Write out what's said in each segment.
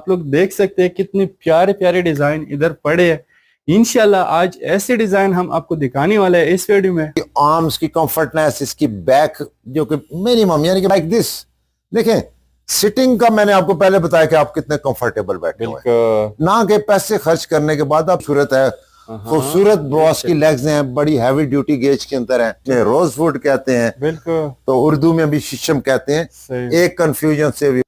आप लोग देख सकते हैं कितने प्यारे प्यारे डिजाइन इधर पड़े हैं। इंशाल्लाह आज ऐसे डिजाइन हम आपको दिखाने वाले हैं इस वीडियो में। आर्म्स की कंफर्टनेस, इसकी बैक जो कि मिनिमम यानी कि लाइक दिस। देखें सिटिंग का मैंने आपको पहले बताया कि आप कितने कंफर्टेबल बैठे हुए हैं, ना के पैसे खर्च करने के बाद आप सूरत है खूबसूरत ब्रॉस की लेग्स हैं, बड़ी हैवी ड्यूटी गेज के अंदर हैं, रोजवुड कहते हैं, बिल्कुल तो उर्दू में भी शीशम कहते हैं। एक कंफ्यूजन से भी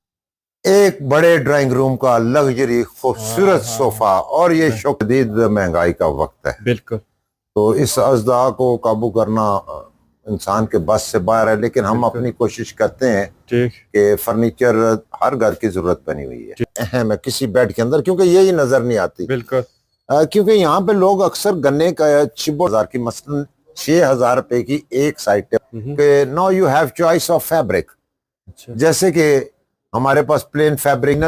एक बड़े ड्राइंग रूम का लग्जरी खूबसूरत सोफा, और ये शदीद महंगाई का वक्त है, बिल्कुल तो इस अज़दा को काबू करना इंसान के बस से बाहर है। लेकिन हम अपनी कोशिश करते हैं कि फर्नीचर हर घर की जरूरत बनी हुई है अहम है किसी बेड के अंदर, क्योंकि यही नजर नहीं आती, बिल्कुल क्योंकि यहाँ पे लोग अक्सर गन्ने का 6,000 की मसलन 6,000 रुपए की एक साइड के no you have choice of fabric. जैसे कि हमारे पास प्लेन फैब्रिक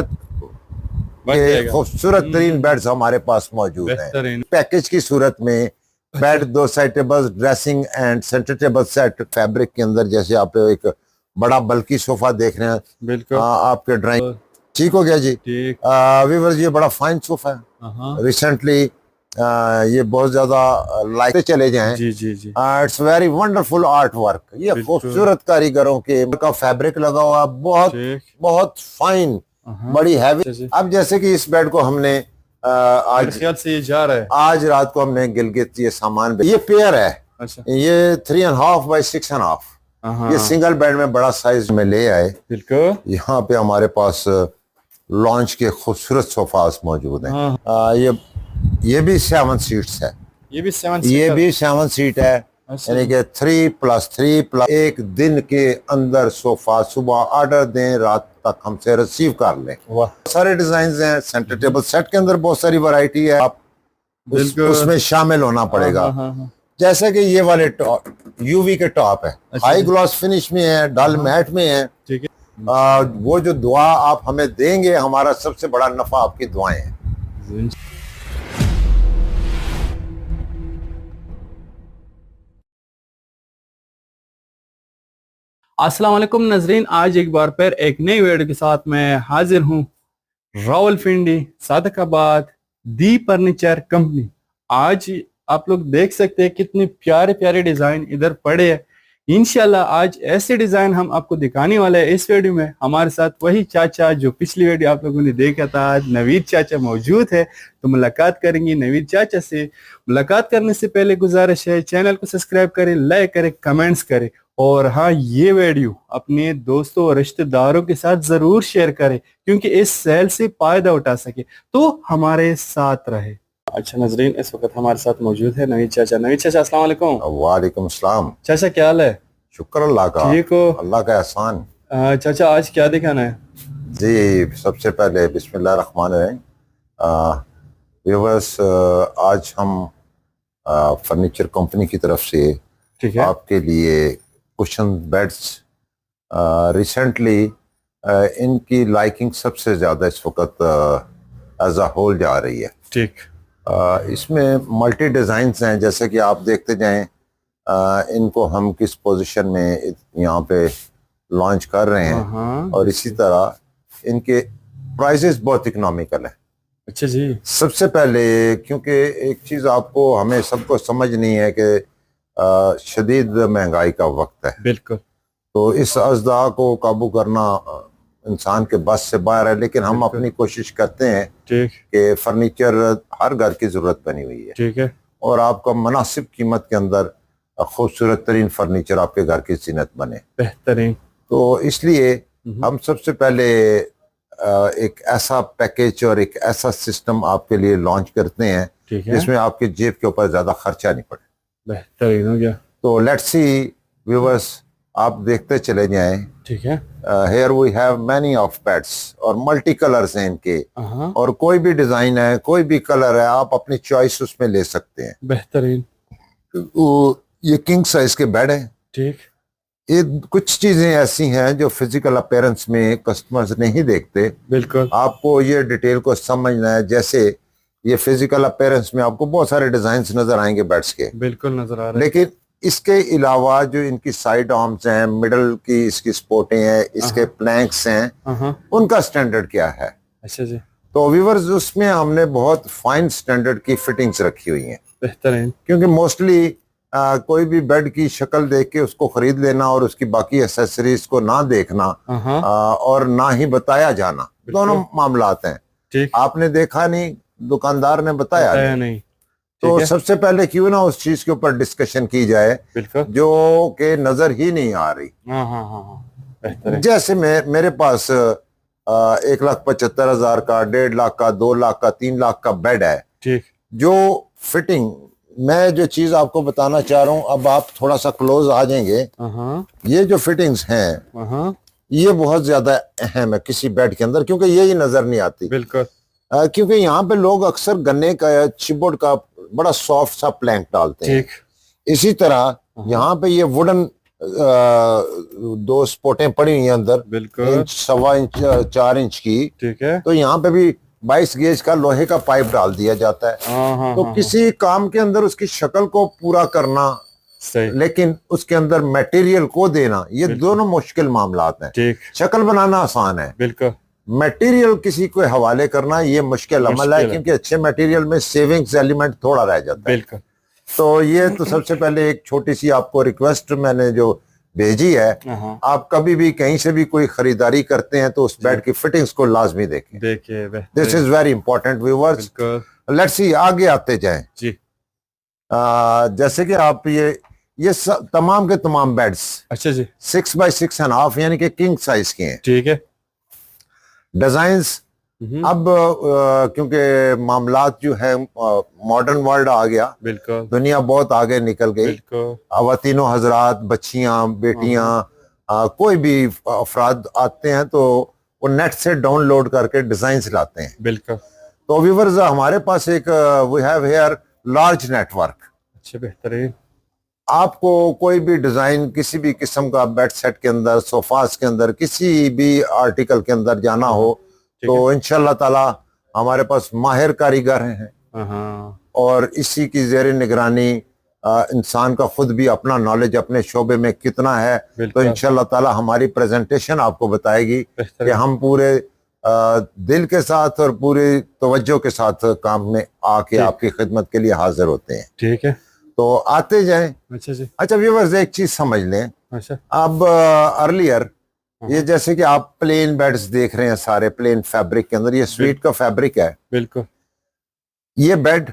खूबसूरत तरीन बेड्स हमारे पास मौजूद हैं। पैकेज की सूरत में bed, 2 side table, dressing and centre table set fabric के अंदर, जैसे आप एक बड़ा बल्कि सोफा देख रहे हैं, बिल्कुल आपके ड्राइंग ठीक हो गया जी। व्यूअर्स ये बड़ा फाइन सोफा है, रिसेंटली ये बहुत ज्यादा लाइक चले जाएं जी जी जी। It's very wonderful art work, ये खूबसूरत कारीगरों के का फैब्रिक लगा हुआ, बहुत बहुत फाइन, बड़ी हैवी। अब जैसे कि इस बेड को हमने आज ख्याल से ये जा रहा है, आज रात को हमने गिलगित ये सामान, ये पेयर है, अच्छा ये 3.5 बाई 6.5, ये सिंगल बेड में बड़ा साइज में ले आए। बिल्कुल यहाँ पे हमारे पास लॉन्च के खूबसूरत सोफास मौजूद हैं। ये भी 7 सीट्स है, ये भी 7 सीट है, यानी कि 3+3 एक दिन के अंदर सोफा सुबह ऑर्डर दें, रात तक हमसे रिसीव कर लें। सारे डिजाइन हैं, सेंटर टेबल सेट के अंदर बहुत सारी वैरायटी है, आप उसमें शामिल होना पड़ेगा। जैसे कि ये वाले यूवी के टॉप है, हाई ग्लॉस फिनिश में है, डल मैट में है, ठीक है। वो जो दुआ आप हमें देंगे, हमारा सबसे बड़ा नफा आपकी दुआएं हैं। अस्सलाम वालेकुम नजरीन, आज एक बार फिर एक नई वीडियो के साथ मैं हाजिर हूँ। रावलपिंडी सादकाबाद दी फर्नीचर कंपनी। आज आप लोग देख सकते हैं कितने प्यारे प्यारे डिजाइन इधर पड़े हैं। इंशाल्लाह आज ऐसे डिजाइन हम आपको दिखाने वाले हैं इस वीडियो में। हमारे साथ वही चाचा जो पिछली वीडियो आप लोगों ने देखा था, आज नवीद चाचा मौजूद है, तो मुलाकात करेंगे नवीद चाचा से। मुलाकात करने से पहले गुजारिश है चैनल को सब्सक्राइब करें, लाइक करें, कमेंट्स करें, और हाँ ये वीडियो अपने दोस्तों और रिश्तेदारों के साथ जरूर शेयर करें, क्योंकि इस सेल से फायदा उठा सके, तो हमारे साथ रहे। अच्छा नजरीन, इस वक्त हमारे साथ मौजूद है नवीद चाचा। नवीद चाचा अस्सलाम वालेकुम। वालेकुम अस्सलाम। चाचा क्या हाल है? शुक्र अल्लाह का, ठीक हो? अल्लाह का एहसान। चाचा आज क्या दिखाना है? जी सबसे पहले बिस्मिल्लाह रहमान रहीम। व्यूअर्स आज हम फर्नीचर कंपनी की तरफ से आपके लिए कुशन बेड्स, रिसेंटली इनकी लाइकिंग सबसे ज्यादा इस वक्त एज अ होल जा रही है, ठीक। इसमें मल्टी डिजाइन्स हैं, जैसे कि आप देखते जाएं इनको हम किस पोजीशन में यहाँ पे लॉन्च कर रहे हैं, और इसी तरह इनके प्राइसेस बहुत इकोनॉमिकल है। अच्छा जी। सबसे पहले क्योंकि एक चीज आपको हमें सबको समझनी है कि शदीद महंगाई का वक्त है, बिल्कुल तो इस अज़दा को काबू करना इंसान के बस से बाहर है। लेकिन हम अपनी कोशिश करते हैं कि फर्नीचर हर घर की जरूरत बनी हुई है, ठीक है, और आपका मुनासिब कीमत के अंदर खूबसूरत तरीन फर्नीचर आपके घर की जीनत बने, बेहतरीन। तो इसलिए हम सबसे पहले एक ऐसा पैकेज और एक ऐसा सिस्टम आपके लिए लॉन्च करते हैं जिसमें आपके जेब के ऊपर ज्यादा खर्चा नहीं पड़े। बेहतरीन हो गया। तो लेट्स सी व्यूअर्स, आप देखते चले जाएं, ठीक है। Here we have many of beds, और मल्टी कलर्स हैं इनके, और कोई भी डिजाइन है, कोई भी कलर है, आप अपनी चॉइस उसमें ले सकते हैं। बेहतरीन। ये किंग साइज के बेड है, ठीक। ये कुछ चीजें ऐसी हैं जो फिजिकल अपीयरेंस में कस्टमर्स नहीं देखते, बिल्कुल आपको ये डिटेल को समझना है। जैसे ये फिजिकल अपीयरेंस में आपको बहुत सारे डिजाइन नजर आएंगे बेड्स के, बिल्कुल नजर आ रहे हैं, लेकिन इसके अलावा जो इनकी साइड आर्म्स हैं, मिडल की इसकी सपोर्टें हैं, इसके प्लैंक्स हैं, उनका स्टैंडर्ड क्या है? अच्छा जी। तो व्यूअर्स उसमें हमने बहुत फाइन स्टैंडर्ड की फिटिंग्स रखी हुई हैं, बेहतरीन। क्योंकि मोस्टली कोई भी बेड की शक्ल देख के उसको खरीद लेना और उसकी बाकी एसेसरीज को ना देखना और ना ही बताया जाना, दोनों मामलात हैं। ठीक। आपने देखा नहीं, दुकानदार ने बताया नहीं, तो सबसे पहले क्यों ना उस चीज के ऊपर डिस्कशन की जाए जो कि नजर ही नहीं आ रही। जैसे मेरे पास 1,75,000 का, 1.5 लाख का, 2 लाख का, 3 लाख का बेड है। ठीक। जो फिटिंग, मैं जो चीज आपको बताना चाह रहा हूँ, अब आप थोड़ा सा क्लोज आ जाएंगे। ये जो फिटिंग्स हैं ये बहुत ज्यादा अहम है किसी बेड के अंदर, क्योंकि ये ही नजर नहीं आती। बिल्कुल। क्योंकि यहाँ पे लोग अक्सर गन्ने का या चिपबोर्ड का बड़ा सॉफ्ट सा प्लैंक डालते हैं। इसी तरह यहाँ पे ये वुडन 2 स्पोर्टें पड़ी हुई हैं अंदर, इंच, 1.25 इंच, 4 इंच की। ठीक है। तो यहाँ पे भी 22 गेज का लोहे का पाइप डाल दिया जाता है। तो किसी काम के अंदर उसकी शक्ल को पूरा करना सही, लेकिन उसके अंदर मटेरियल को देना, ये दोनों मुश्किल मामलात हैं। शक्ल बनाना आसान है, बिल्कुल। मटेरियल किसी को हवाले करना ये मुश्किल अमल है, क्योंकि अच्छे मटेरियल में सेविंग्स एलिमेंट थोड़ा रह जाता है। बिल्कुल। तो ये तो सबसे पहले एक छोटी सी आपको रिक्वेस्ट मैंने जो भेजी है, आप कभी भी कहीं से भी कोई खरीदारी करते हैं तो उस बेड की फिटिंग्स को लाजमी देखें। देखिए, this is very important viewers. Let's see, आगे आते जाएं जी। जैसे कि आप ये तमाम के तमाम बेड्स, अच्छा जी, 6 बाई 6.5 यानी कि किंग साइज के हैं। ठीक है। डिजाइन्स अब क्योंकि मामलात जो है मॉडर्न वर्ल्ड आ गया, बिल्कुल, दुनिया बहुत आगे निकल गई। खवातीनो हजरात, बच्चियां, बेटियां, कोई भी अफराद आते हैं तो वो नेट से डाउनलोड करके डिजाइन लाते हैं। बिल्कुल। तो व्यूअर्स, हमारे पास एक we have here large network. अच्छा, बेहतरीन। आपको कोई भी डिजाइन किसी भी किस्म का बेड सेट के अंदर, सोफास के अंदर, किसी भी आर्टिकल के अंदर जाना हो तो इंशाल्लाह ताला हमारे पास माहिर कारीगर हैं और इसी की ज़ेर निगरानी इंसान का खुद भी अपना नॉलेज अपने शोबे में कितना है, तो इंशाल्लाह ताला हमारी प्रेजेंटेशन आपको बताएगी कि हम पूरे दिल के साथ और पूरी तवज्जो के साथ काम में आके आपकी खिदमत के लिए हाजिर होते हैं। ठीक है, तो आते जाएं। अच्छा जी। अच्छा व्यूअर्स, एक चीज समझ लें। अच्छा। अब अर्लियर ये जैसे कि आप प्लेन बेड्स देख रहे हैं, सारे प्लेन फैब्रिक के अंदर, ये स्वीट का फैब्रिक है। बिल्कुल। ये बेड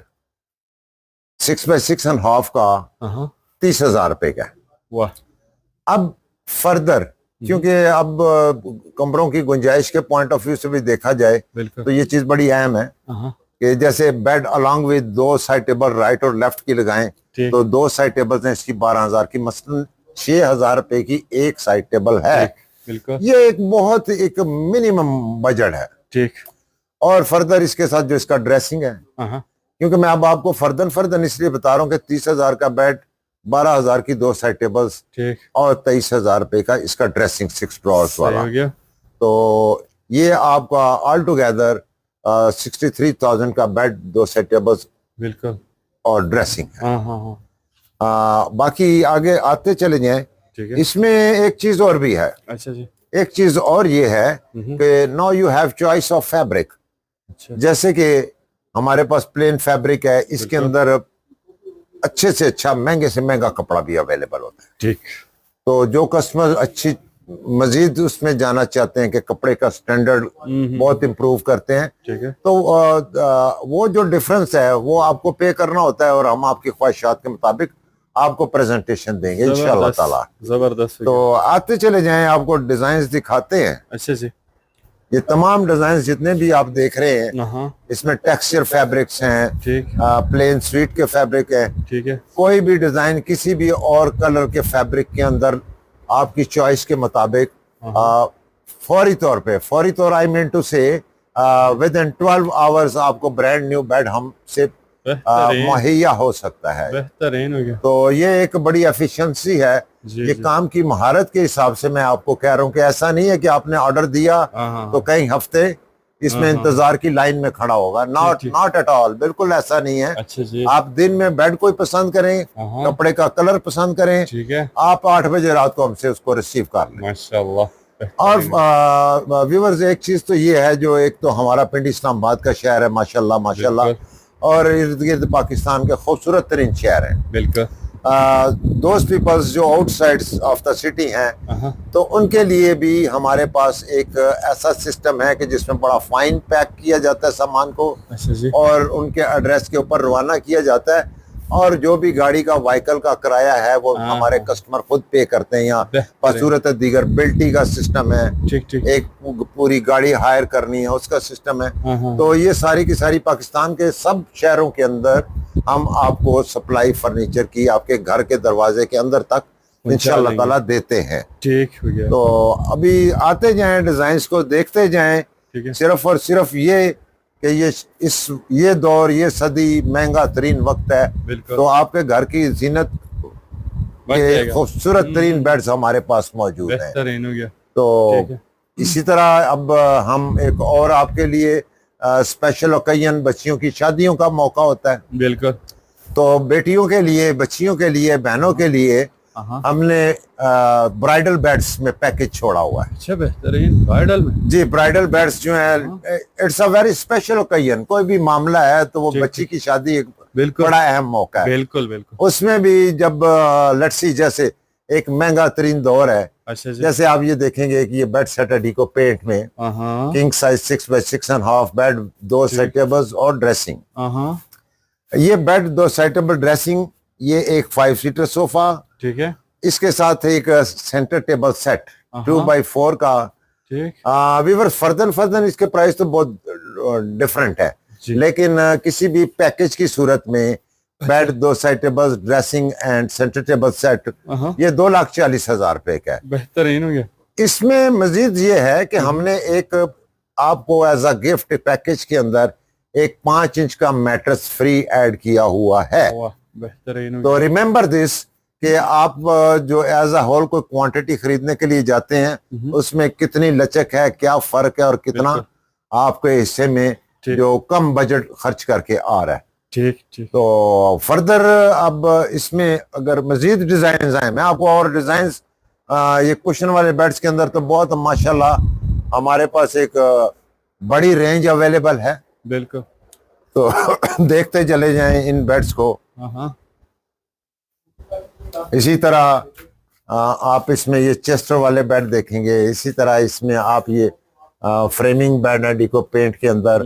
6 बाई 6.5 का 30,000 रुपए का है। वाह। अब फर्दर, क्योंकि अब कमरों की गुंजाइश के पॉइंट ऑफ व्यू से भी देखा जाए तो ये चीज बड़ी अहम है कि जैसे bed along with 2 side table right और लेफ्ट की लगाएं तो 2 साइड टेबल्स हैं इसकी 12,000 की, मसलन 6,000 रुपए की एक साइड टेबल है। ये एक बहुत एक मिनिमम बजट है। ठीक। और फर्दर इसके साथ जो इसका ड्रेसिंग है, क्योंकि मैं अब आपको फर्दन इसलिए बता रहा हूँ कि 30,000 का बेड, 12,000 की 2 साइड टेबल्स और 23,000 रुपए का इसका ड्रेसिंग 6 ड्रॉर्स वाला। तो ये आपका ऑल टुगेदर 63,000 का बेड, 2 साइड टेबल्स, बिल्कुल, और ड्रेसिंग है। बाकी आगे आते चले जाएं। इसमें एक चीज और भी है। अच्छा जी। एक चीज और ये है कि now you have choice of fabric. जैसे कि हमारे पास प्लेन फैब्रिक है, इसके अंदर अच्छे से अच्छा, महंगे से महंगा कपड़ा भी अवेलेबल होता है। ठीक। तो जो कस्टमर अच्छी मजीद उसमें जाना चाहते हैं कि कपड़े का स्टैंडर्ड बहुत इंप्रूव करते हैं, ठीक है, तो वो जो डिफरेंस है वो आपको पे करना होता है और हम आपकी ख्वाहिशात के मुताबिक आपको प्रेजेंटेशन देंगे इंशाल्लाह ताला। जबरदस्त। तो आते चले जाएं, आपको डिजाइन दिखाते हैं। अच्छा जी। ये तमाम डिजाइन जितने भी आप देख रहे हैं, इसमें टेक्सचर फैब्रिक्स हैं, प्लेन स्वीट के फैब्रिक है। ठीक है। कोई भी डिजाइन किसी भी और कलर के फैब्रिक के अंदर आपकी चॉइस के मुताबिक फौरी तौर आई मीन टू से विद इन 12 आवर्स आपको ब्रांड न्यू बेड हमसे मुहैया हो सकता है। बेहतरीन हो गया। तो ये एक बड़ी एफिशिएंसी है। ये काम की महारत के हिसाब से मैं आपको कह रहा हूँ कि ऐसा नहीं है कि आपने ऑर्डर दिया तो कई हफ्ते इसमें इंतजार की लाइन में खड़ा होगा। नॉट एट ऑल, बिल्कुल ऐसा नहीं है। अच्छा जी। आप दिन में बेड कोई पसंद करें, कपड़े का कलर पसंद करें, ठीक है, आप 8 बजे रात को हमसे उसको रिसीव कर लें। माशाअल्लाह। और व्यूवर्स एक चीज तो ये है, जो एक तो हमारा पिंडी इस्लामाबाद का शहर है माशाल्लाह माशाल्लाह, और इर्द गिर्द पाकिस्तान के खूबसूरत तरीन शहर हैं। बिल्कुल। दोस्त पीपल्स जो आउटसाइड्स ऑफ द सिटी हैं, तो उनके लिए भी हमारे पास एक ऐसा सिस्टम है कि जिसमें बड़ा फाइन पैक किया जाता है सामान को, अच्छा जी। और उनके एड्रेस के ऊपर रवाना किया जाता है, और जो भी गाड़ी का व्हीकल का किराया है वो हमारे कस्टमर खुद पे करते हैं। यहाँ बसूरत दीगर बिल्टी का सिस्टम है, ठीक ठीक। एक पूरी गाड़ी हायर करनी है उसका सिस्टम है। तो ये सारी की सारी पाकिस्तान के सब शहरों के अंदर हम आपको सप्लाई फर्नीचर की आपके घर के दरवाजे के अंदर तक इंशाअल्लाह ताला देते हैं। ठीक हो गया। तो अभी आते जाएं, डिजाइन्स को देखते जाएं, सिर्फ और सिर्फ ये कि ये दौर, ये सदी महंगा तरीन वक्त है, तो आपके घर की जीनत के खूबसूरत तरीन बेड्स हमारे पास मौजूद हैं। तो इसी तरह अब हम एक और आपके लिए स्पेशल ओकेजन, बच्चियों की शादियों का मौका होता है, बिल्कुल, तो बेटियों के लिए, बच्चियों के लिए, बहनों के लिए हमने ब्राइडल बेड्स में पैकेज छोड़ा हुआ है। अच्छा, बेहतरीन। ब्राइडल में जी, ब्राइडल बेड्स जो है, it's a very special occasion. कोई भी मामला है तो वो बच्ची की शादी एक बड़ा अहम मौका है। बिल्कुल बिल्कुल। उसमें भी जब लेट्स सी, जैसे एक महंगा तरीन दौर है, अच्छा जी। जैसे आप ये देखेंगे कि ये बेड सेट है डीको पेंट में, किंग साइज 6x6.5 बेड, 2 सेटेबल्स और ड्रेसिंग। ये बेड, 2 सेटेबल, ड्रेसिंग, ये एक 5 सीटर सोफा, ठीक है, इसके साथ एक सेंटर टेबल सेट 2x4 का। ठीक। फर्दन इसके प्राइस तो बहुत डिफरेंट है, लेकिन किसी भी पैकेज की सूरत में bed, 2 side tables, dressing and centre table set, ये 2,40,000 रुपए का है। बेहतरीन हो गया। इसमें मजीद ये है कि हमने एक आपको एज अ गिफ्ट पैकेज के अंदर एक 5 इंच का मैट्रेस फ्री ऐड किया हुआ है। बेहतरीन। तो रिमेम्बर दिस कि आप जो एज अ होल कोई क्वांटिटी खरीदने के लिए जाते हैं, उसमें कितनी लचक है, क्या फर्क है, और कितना आपके हिस्से में जो कम बजट खर्च करके आ रहा है। ठीक ठीक। तो फर्दर अब इसमें अगर मजीद डिजाइन आए, मैं आपको और डिजाइन, ये कुशन वाले बेड्स के अंदर तो बहुत माशाल्लाह हमारे पास एक बड़ी रेंज अवेलेबल है। बिल्कुल। तो देखते चले जाएं इन बेड्स को। इसी तरह आप इसमें ये चेस्टर वाले बेड देखेंगे, इसी तरह इसमें आप ये फ्रेमिंग बेड है डीको पेंट के अंदर,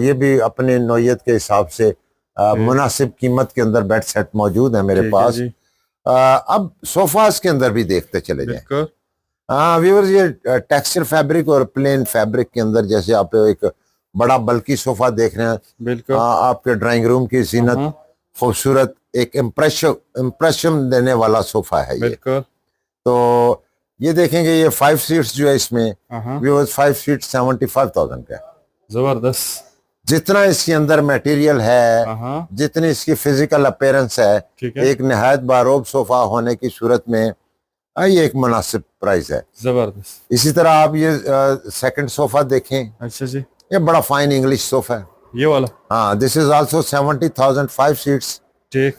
ये भी अपने नौयत के हिसाब से मुनासिब कीमत के अंदर बेड सेट मौजूद है मेरे पास। अब सोफास के अंदर भी देखते चले जाएं। व्यूअर्स, ये टेक्सचर फैब्रिक और प्लेन फैब्रिक के अंदर, जैसे आप एक बड़ा बल्कि सोफा देख रहे हैं, आपके ड्राइंग रूम की जीनत, खूबसूरत एक इम्प्रेशन देने वाला सोफा है ये। तो ये देखेंगे, ये 5 सीट्स जो है इसमें, 5 सीट 75,000 का है। जबरदस्त। जितना इसके अंदर मटेरियल है, जितनी इसकी फिजिकल अपीयरेंस है, एक निहायत बारोब सोफा होने की सूरत में ये एक मुनासिब प्राइस है। जबरदस्त। इसी तरह आप ये सेकंड सोफा देखें। अच्छा जी। ये बड़ा फाइन इंग्लिश सोफा है, ये वाला। हाँ, दिस इज आल्सो 70,000, 5 सीट्स। ठीक।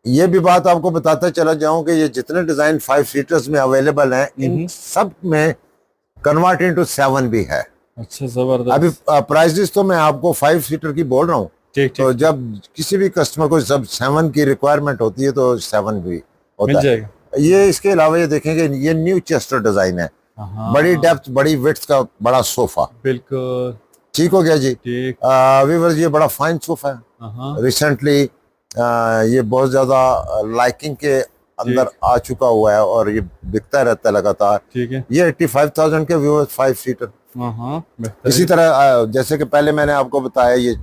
ये भी बात आपको बताता चला जाऊं कि ये जितने डिजाइन 5 सीटर्स में अवेलेबल हैं, इन सब में कन्वर्ट इनटू 7 भी है। अच्छा, जबरदस्त। अभी प्राइसेस तो मैं आपको 5 सीटर की बोल रहा हूँ। ठीक। तो जब किसी भी कस्टमर को जब 7 की रिक्वायरमेंट होती है तो 7 भी होता मिल जाएगा। ये इसके अलावा ये देखेंगे, ये न्यू चेस्टर डिजाइन है, बड़ी डेप्थ, बड़ी विड्थ का बड़ा सोफा। बिल्कुल ठीक हो गया जी। ठीक। व्यूअर्स, ये बड़ा फाइन सोफा है, रिसेंटली ये बहुत ज्यादा लाइकिंग के अंदर आ चुका हुआ है और ये बिकता रहता है लगातार। ठीक है। ये 85,000 के व्यूअर्स 5 सीटर। इसी तरह जैसे कि पहले मैंने आपको बताया, ये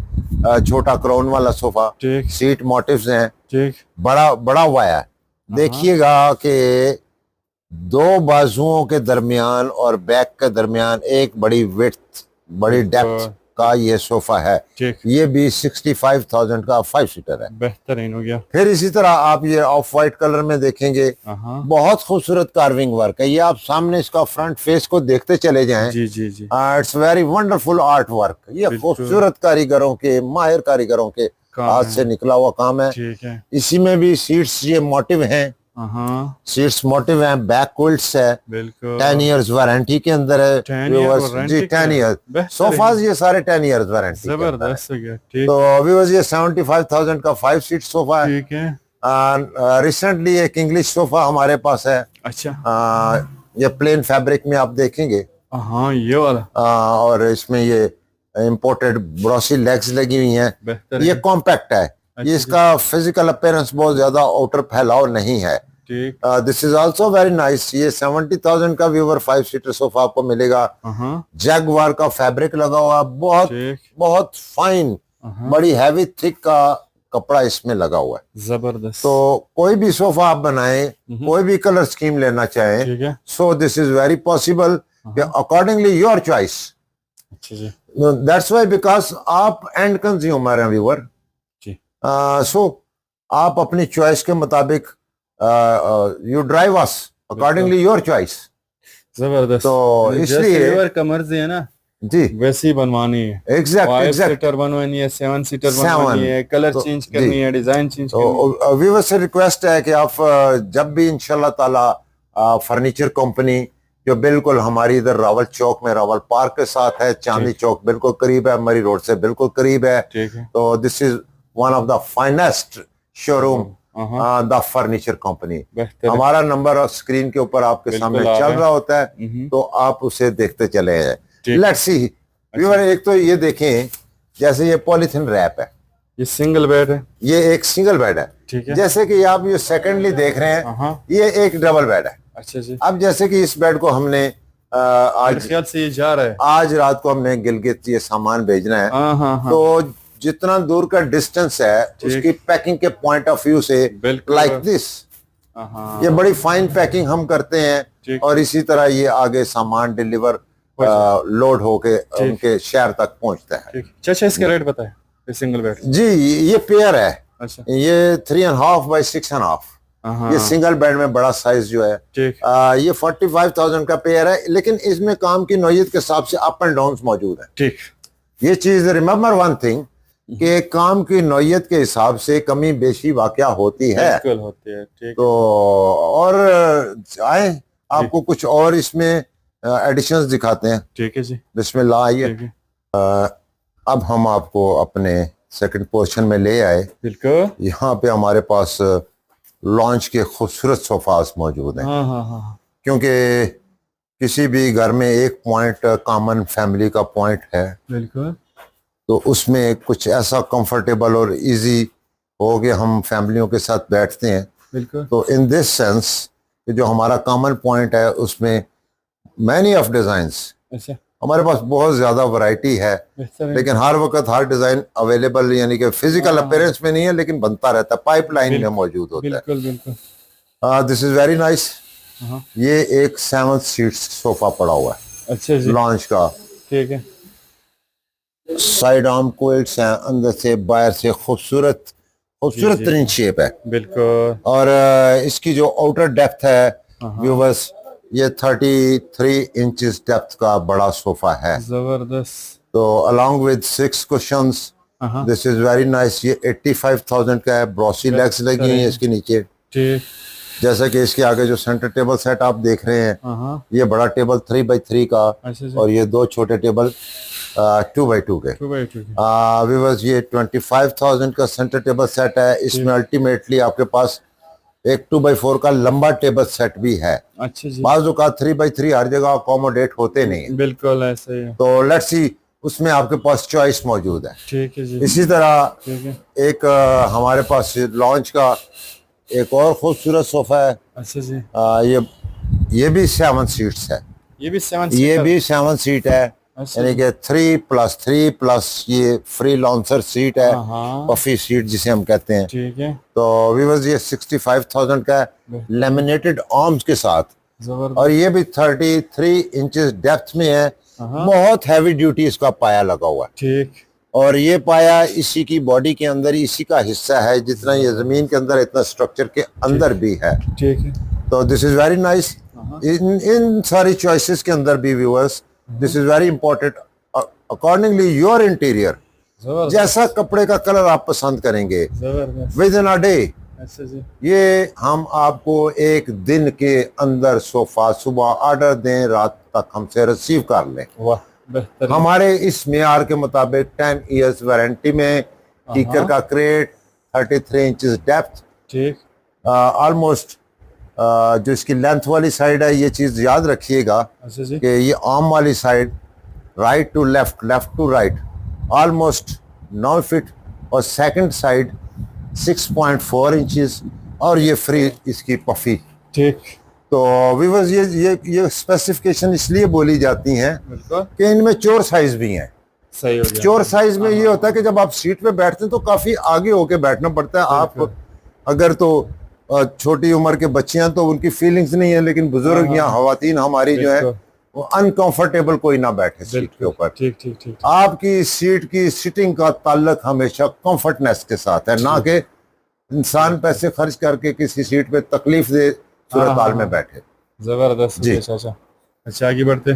छोटा क्राउन वाला सोफा, सीट मोटिव्स हैं, ठीक, बड़ा हुआ है। देखिएगा कि 2 बाजुओं के दरमियान और बैक के दरमियान एक बड़ी विड्थ, बड़ी डेप्थ का ये सोफा है। ये भी 65,000 का 5 सीटर है। बेहतरीन हो गया। फिर इसी तरह आप ये ऑफ वाइट कलर में देखेंगे, बहुत खूबसूरत कार्विंग वर्क है। ये आप सामने इसका फ्रंट फेस को देखते चले जाएं। जी जी जी। It's very wonderful art work. ये खूबसूरत कारीगरों के, माहिर कारीगरों के हाथ से निकला हुआ काम है। इसी में भी सीट्स ये मोटिव हैं, हाँ सीट्स मोटिव हैं, बैक क्विल्ट्स है, बिल्कुल 10 इयर्स वारंटी के अंदर है 10 year viewers, warranty जी के 10 इयर्स बेहतरीन। सोफाज ये सारे 10 इयर्स वारंटी के अंदर है। जबरदस्त हो गया। ठीक तो व्यूअर्स ये 75,000 का 5 सीट सोफा है। ठीक है। रिसेंटली एक इंग्लिश सोफा हमारे पास है, अच्छा ये प्लेन फैब्रिक में आप देखेंगे, हाँ ये वाला और इसमें ये इम्पोर्टेड ब्रॉसी लेग्स लगी हुई हैं। बेहतर ये है। कॉम्पैक्ट है, अच्छा ये इसका फिजिकल अपीयरेंस बहुत ज्यादा आउटर फैलाव नहीं है। ठीक this is also very nice. ये 70,000 का व्यूअर 5 सीटर सोफा आपको मिलेगा। हाँ जैगवार का फैब्रिक लगा हुआ, बहुत ठीक बहुत फाइन, हाँ बड़ी हैवी थिक का कपड़ा इसमें लगा हुआ है। जबरदस्त। तो कोई भी सोफा आप बनाएं, कोई भी कलर स्कीम लेना चाहें, ठीक है। So this is very possible accordingly your choice. अच्छा जी दैट्स वाई बिकॉज आप एंड कंज्यूमर हैं व्यूअर, जी सो आप अपनी चॉइस के मुताबिक you drive us accordingly your choice. जबरदस्त। तो इसलिए सिल्वर का मर्जी है ना जी वैसी बनवानी है। Exact 5 exact. सीटर बनवानी है, 7 सीटर बनवानी है, कलर तो चेंज करनी जी। है, डिजाइन चेंज करनी है। तो व्यूअर से रिक्वेस्ट है कि आप जब भी इंशाल्लाह ताला फर्नीचर कंपनी जो बिल्कुल हमारी इधर रावल चौक में रावल पार्क के साथ है, चांदनी चौक बिल्कुल करीब है, मरी रोड से बिल्कुल करीब है। ठीक है। तो this is one of the finest showroom हाँ द फर्नीचर कंपनी। बेहतर है। हमारा नंबर स्क्रीन के ऊपर आपके बिल्कुल सामने आ चल रहा है। रहा होता है, तो आप उसे देखते चले जाए। ठीक। लेट्स सी व्यूअर, एक तो ये देखें जैसे ये पॉलिथीन रैप है, ये सिंगल बेड है। ये एक सिंगल बेड है। ठीक है। जैसे कि आप ये सेकंडली देख रहे हैं, हाँ ये एक डबल बेड है। अच्छा जी। अब जैसे कि इस बेड को हमने मेरे आज ख्याल से ये जा रहा है। आज रात को हमने गिलगित ये सामान भेजना है, हाँ हाँ हाँ तो जितना दूर का डिस्टेंस है उसकी पैकिंग के पॉइंट ऑफ व्यू से बिल्कुल। लाइक दिस, हाँ ये बड़ी फाइन पैकिंग हम करते हैं, ठीक। और इसी तरह ये आगे सामान डिलीवर लोड होके उनके शहर तक पहुंचता है। ठीक। अच्छा इसका रेट बताए ये सिंगल बेड। जी ये पेयर है, अच्छा ये 3.5 बाई 6.5। हाँ ये सिंगल बेड में बड़ा साइज जो है, ठीक। ये 45,000 का पेयर है, लेकिन इसमें काम की नौयत के हिसाब से अप एंड डाउन मौजूद है। ठीक। ये चीज रिमेम्बर वन थिंग कि काम की नौयत के हिसाब से कमी बेशी वाकया होती है। बिल्कुल होती है। ठीक। तो और आए आपको कुछ और इसमें एडिशंस दिखाते हैं। ठीक है जी। बिस्मिल्लाह। आइए ठीक है। अब हम आपको अपने सेकंड पोर्शन में ले आए। बिल्कुल। यहाँ पे हमारे पास लॉन्च के खूबसूरत सोफास मौजूद हैं, हाँ हाँ हाँ क्योंकि किसी भी घर में एक पॉइंट कॉमन फैमिली का पॉइंट है, बिल्कुल। तो उसमें कुछ ऐसा कंफर्टेबल और इजी हो कि हम फैमिलियों के साथ बैठते हैं। बिल्कुल। तो इन दिस सेंस कि जो हमारा कॉमन पॉइंट है उसमें मैनी ऑफ डिजाइन्स, अच्छा हमारे पास बहुत ज्यादा वैरायटी है, बेहतर है। लेकिन हर वक्त हर डिजाइन अवेलेबल यानी कि फिजिकल अपीयरेंस में नहीं है, लेकिन बनता रहता है, पाइपलाइन में मौजूद होता बिल्कुल बिल्कुल। है। This is very nice. हाँ ये एक 7 सीट सोफा पड़ा हुआ है अच्छा जी। लॉन्च का। ठीक है। साइड आर्म क्विल्ट्स हैं, अंदर से बाहर से खूबसूरत खूबसूरत तरीन शेप है, बिल्कुल। और इसकी जो आउटर डेप्थ है हाँ। व्यूअर्स, ये 33 इंचेस डेप्थ का बड़ा सोफा है। जबरदस्त। तो अलॉन्ग विद 6 कुशंस, हाँ दिस इज वेरी नाइस। ये 85,000 का है, ब्रॉसी लेग्स लगी हुई है इसके नीचे। ठीक। जैसा कि इसके आगे जो सेंटर टेबल सेट आप देख रहे हैं, हाँ ये बड़ा टेबल 3x3 का, अच्छा जी। और ये दो छोटे टेबल 2x2 के। 2x2 की। व्यूअर्स ये 25,000 का सेंटर टेबल सेट है। इसमें अल्टीमेटली आपके पास एक 2x4 का लंबा टेबल सेट भी है। अच्छा जी। बाजू का 3x3 हर जगह अकोमोडेट होते नहीं है, बिल्कुल ऐसे ही है। तो लेट्स सी उसमें आपके पास चॉइस मौजूद है। ठीक है जी। इसी तरह ठीक है। एक हमारे पास लॉन्च का एक और खूबसूरत सोफा है। अच्छा जी। ये भी 7 सीट्स है, ये भी 7 ये भी 7 सीट है, अच्छा यानी कि 3+3+ ये फ्री लॉन्सर सीट है, हाँ पफी सीट जिसे हम कहते हैं। ठीक है। तो व्यूअर्स ये 65,000 का है, लेमिनेटेड आर्म्स के साथ, जबरदस्त। और ये भी 33 इंचेस डेप्थ में है। हाँ। बहुत हैवी ड्यूटी इसका पाया लगा हुआ है, ठीक। और ये पाया इसी की बॉडी के अंदर इसी का हिस्सा है, जितना ये जमीन के अंदर इतना स्ट्रक्चर के अंदर भी है। ठीक है। तो दिस इज वेरी नाइस। इन सारी चॉइसेस के अंदर भी viewers, this is very important accordingly your interior, जबरदस्त। जैसा कपड़े का कलर आप पसंद करेंगे जबरदस्त। विद इन अ डे अच्छा जी। ये हम आपको एक दिन के अंदर सोफा सुबह ऑर्डर दें, रात तक हमसे रिसीव कर लें। वाह, बेहतरीन। हमारे इस मेयार के मुताबिक 10 इयर्स वारंटी में, टीकर हाँ, का क्रेट, 33 इंचेस डेप्थ, ठीक। ऑलमोस्ट जो इसकी लेंथ वाली साइड है, ये चीज़ याद रखिएगा अच्छा जी। कि ये आर्म वाली side right to left, left to right, almost 9 feet, और सेकंड साइड 6.4 इंचेस, और ये फ्री इसकी पफी। ठीक। तो व्यूअर्स, ये स्पेसिफिकेशन इसलिए बोली जाती हैं बिल्कुल कि इनमें चोर साइज भी हैं। सही हो गया। चोर साइज में ये होता है कि जब आप सीट पे बैठते हैं तो काफी आगे होके बैठना पड़ता है। आप अगर तो छोटी उम्र के बच्चे हैं तो उनकी फीलिंग्स नहीं है, लेकिन बुजुर्ग या खवातीन हमारी जो है वो अनकंफर्टेबल कोई ना बैठे सीट के ऊपर। ठीक ठीक ठीक। आपकी सीट की सिटिंग का ताल्लुक हमेशा कंफर्टनेस के साथ है, ना कि इंसान पैसे खर्च करके किसी सीट पे तकलीफ दे सूरत हाल में बैठे। जबरदस्त जी। चाचा। अच्छा, आगे बढ़ते।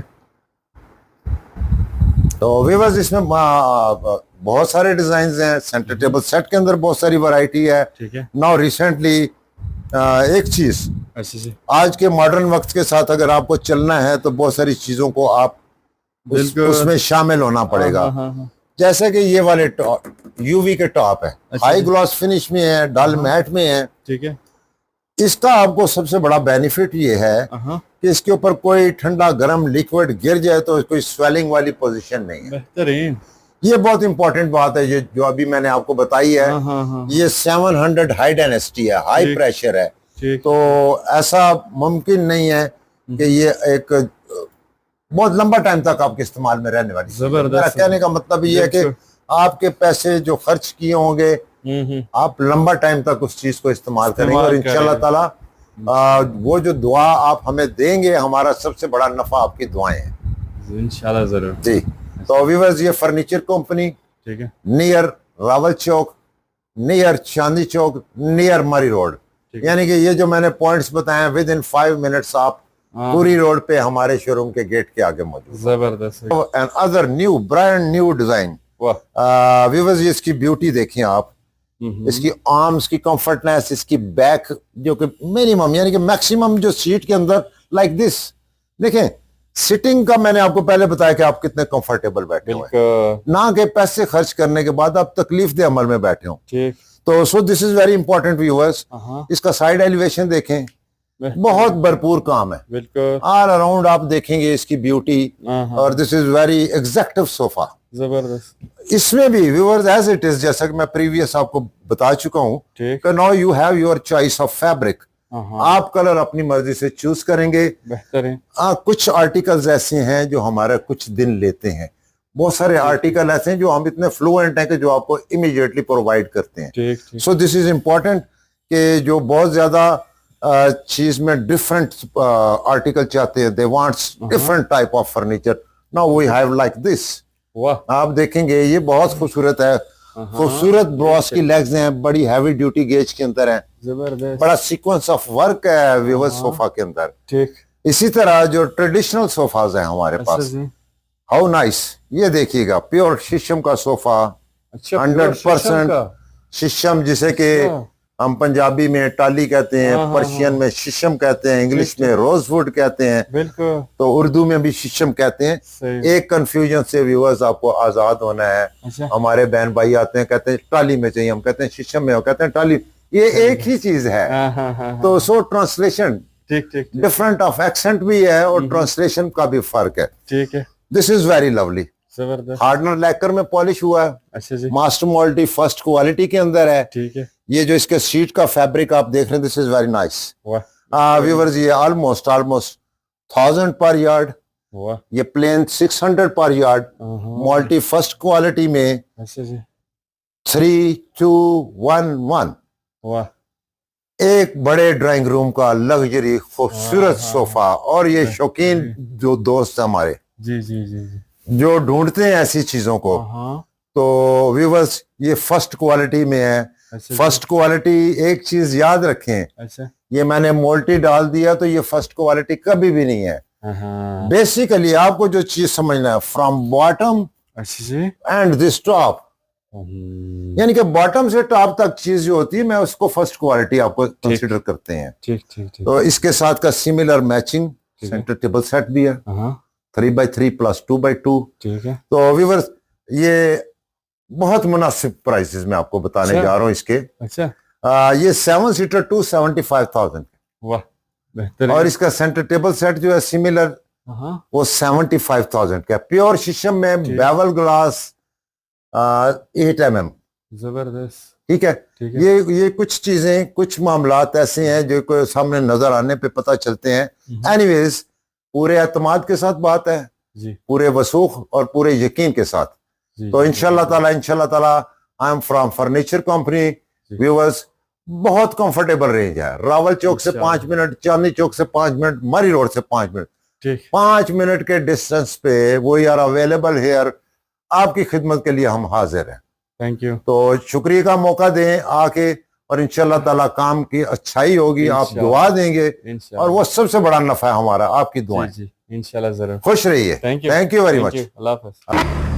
तो व्यूअर्स, इसमें बहुत सारे डिजाइन हैं। सेंटर टेबल सेट के अंदर बहुत सारी वैरायटी है। ठीक है। नाउ रिसेंटली एक चीज, अच्छा जी। आज के मॉडर्न वक्त के साथ अगर आपको चलना है तो बहुत सारी चीजों को आप उसमें शामिल होना पड़ेगा। जैसे कि ये वाले यूवी के टॉप है, हाई ग्लॉस फिनिश में है, डल मैट में है। ठीक है। इसका आपको सबसे बड़ा बेनिफिट ये है कि इसके ऊपर कोई ठंडा गर्म लिक्विड गिर जाए तो कोई स्वेलिंग वाली पोजीशन नहीं है। बेहतरीन। ये बहुत इंपॉर्टेंट बात है, ये जो अभी मैंने आपको बताई है। ये 700 हाई डेंसिटी है, हाई प्रेशर है, तो ऐसा मुमकिन नहीं है कि ये एक बहुत लंबा टाइम तक आपके इस्तेमाल में रहने वाली। जबरदस्त। कहने का मतलब ये है कि आपके पैसे जो खर्च किए होंगे आप लंबा टाइम तक उस चीज को इस्तेमाल करेंगे, और इंशाल्लाह ताला वो जो दुआ आप हमें देंगे, हमारा सबसे बड़ा नफा आपकी दुआएं हैं इंशाल्लाह जरूर। जी। तो व्यूअर्स, ये फर्नीचर कंपनी, ठीक है, नियर रावल चौक, नियर चांदी चौक, नियर मरी रोड, यानी कि ये जो मैंने पॉइंट्स बताए, विद इन 5 मिनट्स आप पूरी रोड पे हमारे शोरूम के गेट के आगे मौजूद। जबरदस्त। And other new brand new design. Viewers, ये इसकी ब्यूटी देखें आप, इसकी आर्म्स की कंफर्टनेस, इसकी बैक जो कि मिनिमम यानी कि मैक्सिमम जो सीट के अंदर लाइक दिस देखें। सिटिंग का मैंने आपको पहले बताया कि आप कितने कंफर्टेबल बैठे हुए हैं, ना कि पैसे खर्च करने के बाद आप तकलीफ दे अमल में बैठे हो। तो so this is very important viewers. इसका साइड एलिवेशन देखें, बहुत भरपूर काम है, बिल्कुल ऑल अराउंड आप देखेंगे इसकी ब्यूटी, और this is very executive sofa. जबरदस्त। इसमें भी व्यूअर्स एज इट इज, जैसा कि मैं प्रीवियस आपको बता चुका हूं, now you have your choice of fabric. आप कलर अपनी मर्जी से चूज करेंगे। बेहतरीन। कुछ आर्टिकल्स ऐसे हैं जो हमारा कुछ दिन लेते हैं, बहुत सारे आर्टिकल ऐसे हैं जो हम इतने फ्लुएंट हैं कि जो आपको इमीडिएटली प्रोवाइड करते हैं। सो दिस इज इम्पोर्टेंट कि जो बहुत ज्यादा चीज में डिफरेंट आर्टिकल चाहते हैं, they wants different type of furniture, now we have like this. आप देखेंगे ये बहुत खूबसूरत है, खूबसूरत ब्रॉस की लेग्स हैं, बड़ी हैवी ड्यूटी गेज के अंदर है, जबरदस्त, बड़ा सीक्वेंस ऑफ वर्क है व्यूअर्स सोफा के अंदर। ठीक। इसी तरह जो ट्रेडिशनल सोफाज हैं हमारे पास, हाउ नाइस, ये देखिएगा, प्योर शीशम का सोफा। अच्छा, 100% शीशम, जिसे कि हम पंजाबी में टाली कहते हैं, पर्शियन में शीशम कहते हैं, इंग्लिश में रोजवुड कहते हैं, बिल्कुल, तो उर्दू में भी शीशम कहते हैं। एक कंफ्यूजन से व्यूअर्स आपको आजाद होना है। अच्छा। हमारे बहन भाई आते हैं, कहते हैं टाली में चाहिए, हम कहते हैं शीशम में, कहते हैं टाली, ये एक ही चीज है। तो सो ट्रांसलेशन डिफरेंट ऑफ एक्सेंट भी है और ट्रांसलेशन का भी फर्क है। ठीक है। दिस इज वेरी लवली, जबरदस्त, हार्डनर लैकर में पॉलिश हुआ है। अच्छा जी। मास्टर मोल्टी फर्स्ट क्वालिटी के अंदर है। ठीक है। ये जो इसके सीट का फैब्रिक आप देख रहे हैं, this is very nice. Viewers, ये ऑलमोस्ट 1000 पर यार्ड, ये प्लेन 600 पर यार्ड, मोल्टी फर्स्ट क्वालिटी में। अच्छा जी। 3, 2, 1, 1। वाह, एक बड़े ड्राइंग रूम का लग्जरी खूबसूरत सोफा। और ये शौकीन जो दोस्त हमारे, जी जी जी जी, जो ढूंढते हैं ऐसी चीजों को, तो व्यूअर्स ये फर्स्ट क्वालिटी में है। अच्छा, फर्स्ट क्वालिटी, एक चीज याद रखें। अच्छा। ये मैंने मोल्टी डाल दिया तो ये फर्स्ट क्वालिटी कभी भी नहीं है। बेसिकली आपको जो चीज समझना है, from bottom and this top, यानी कि बॉटम से टॉप तक चीज जो होती है मैं उसको फर्स्ट क्वालिटी आपको कंसीडर करते हैं। ठीक ठीक ठीक। तो इसके साथ का similar matching centre table set भी है, 3x3 प्लस 2x2। ठीक है। तो व्यूअर्स ये बहुत मुनासिब प्राइसेस में आपको बताने जा रहा हूँ इसके। अच्छा। ये 7 सीटर 275,000। वाह बेहतर। और इसका सेंटर टेबल सेट जो है सिमिलर वो 75,000 का, प्योर शीशम में बेवल ग्लास 8 mm। जबरदस्त। ठीक है। ये कुछ चीजें, कुछ मामलात ऐसे हैं जो को सामने नजर आने पे पता चलते हैं। एनीवेज पूरे एतमाद के साथ बात है जी, पूरे वसूख और पूरे यकीन के साथ। तो इंशाल्लाह ताला I am from furniture company. Viewers बहुत कंफर्टेबल रेंज है। रावल चौक से 5 मिनट, चांदनी चौक से 5 मिनट, मरी रोड से 5 मिनट, 5 मिनट के डिस्टेंस पे वी आर अवेलेबल हियर। आपकी खिदमत के लिए हम हाजिर हैं। Thank you. तो शुक्रिया का मौका दें आके, और इंशाल्लाह ताला काम की अच्छाई होगी, आप दुआ देंगे और वो सबसे बड़ा नफा है हमारा, आपकी दुआएं। इंशाल्लाह जरूर। खुश रहिए। Thank you very much. अल्लाह हाफ़िज़।